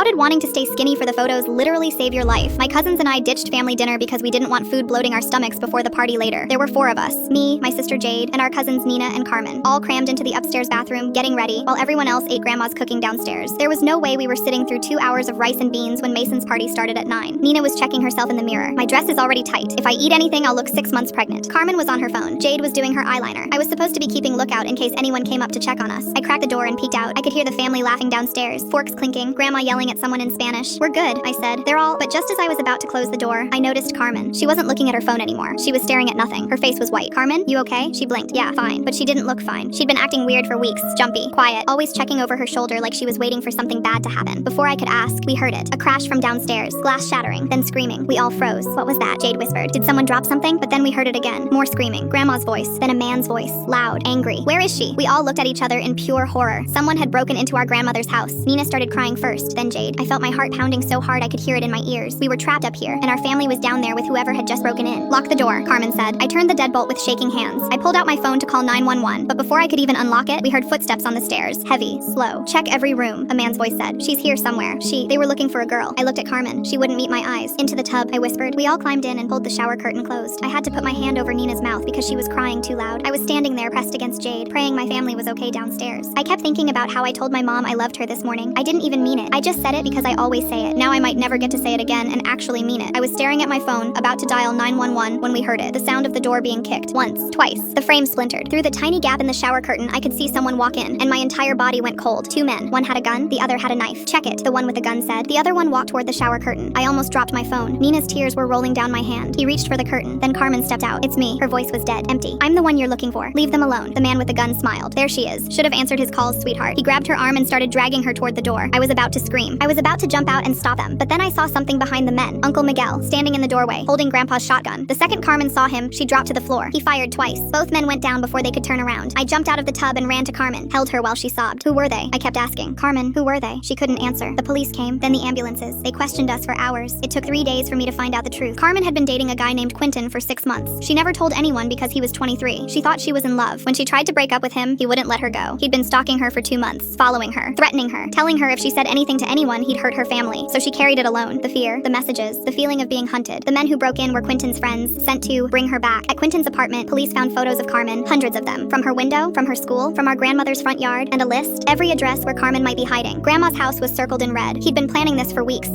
How did wanting to stay skinny for the photos literally save your life? My cousins and I ditched family dinner because we didn't want food bloating our stomachs before the party later. There were 4 of us, me, my sister Jade, and our cousins Nina and Carmen, all crammed into the upstairs bathroom, getting ready, while everyone else ate grandma's cooking downstairs. There was no way we were sitting through 2 hours of rice and beans when Mason's party started at 9. Nina was checking herself in the mirror. My dress is already tight. If I eat anything, I'll look 6 months pregnant. Carmen was on her phone. Jade was doing her eyeliner. I was supposed to be keeping lookout in case anyone came up to check on us. I cracked the door and peeked out. I could hear the family laughing downstairs, forks clinking, grandma yelling at someone in Spanish. "We're good," I said. "They're all..." But just as I was about to close the door, I noticed Carmen. She wasn't looking at her phone anymore. She was staring at nothing. Her face was white. "Carmen, you okay?" She blinked. "Yeah, fine." But she didn't look fine. She'd been acting weird for weeks. Jumpy, quiet, always checking over her shoulder like she was waiting for something bad to happen. Before I could ask, we heard it. A crash from downstairs. Glass shattering. Then screaming. We all froze. "What was that?" Jade whispered. "Did someone drop something?" But then we heard it again. More screaming. Grandma's voice. Then a man's voice. Loud. Angry. "Where is she?" We all looked at each other in pure horror. Someone had broken into our grandmother's house. Nina started crying first, then Jade. I felt my heart pounding so hard I could hear it in my ears. We were trapped up here, and our family was down there with whoever had just broken in. "Lock the door," Carmen said. I turned the deadbolt with shaking hands. I pulled out my phone to call 911, but before I could even unlock it, we heard footsteps on the stairs. Heavy, slow. "Check every room," a man's voice said. "She's here somewhere." They were looking for a girl. I looked at Carmen. She wouldn't meet my eyes. "Into the tub," I whispered. We all climbed in and pulled the shower curtain closed. I had to put my hand over Nina's mouth because she was crying too loud. I was standing there pressed against Jade, praying my family was okay downstairs. I kept thinking about how I told my mom I loved her this morning. I didn't even mean it. I just said it because I always say it. Now I might never get to say it again and actually mean it. I was staring at my phone, about to dial 911 when we heard it. The sound of the door being kicked. Once, twice. The frame splintered. Through the tiny gap in the shower curtain, I could see someone walk in, and my entire body went cold. 2 men. One had a gun, the other had a knife. "Check it," the one with the gun said. The other one walked toward the shower curtain. I almost dropped my phone. Nina's tears were rolling down my hand. He reached for the curtain. Then Carmen stepped out. "It's me." Her voice was dead, empty. "I'm the one you're looking for. Leave them alone." The man with the gun smiled. "There she is. Should have answered his calls, sweetheart." He grabbed her arm and started dragging her toward the door. I was about to scream. I was about to jump out and stop them. But then I saw something behind the men. Uncle Miguel, standing in the doorway, holding Grandpa's shotgun. The second Carmen saw him, she dropped to the floor. He fired twice. Both men went down before they could turn around. I jumped out of the tub and ran to Carmen, held her while she sobbed. "Who were they?" I kept asking. "Carmen, who were they?" She couldn't answer. The police came, then the ambulances. They questioned us for hours. It took 3 days for me to find out the truth. Carmen had been dating a guy named Quentin for 6 months. She never told anyone because he was 23. She thought she was in love. When she tried to break up with him, he wouldn't let her go. He'd been stalking her for 2 months, following her, threatening her, telling her if she said anything to anyone, he'd hurt her family. So she carried it alone. The fear, the messages, the feeling of being hunted. The men who broke in were Quentin's friends, sent to bring her back. At Quentin's apartment, police found photos of Carmen, hundreds of them, from her window, from her school, from our grandmother's front yard, and a list, every address where Carmen might be hiding. Grandma's house was circled in red. He'd been planning this for weeks.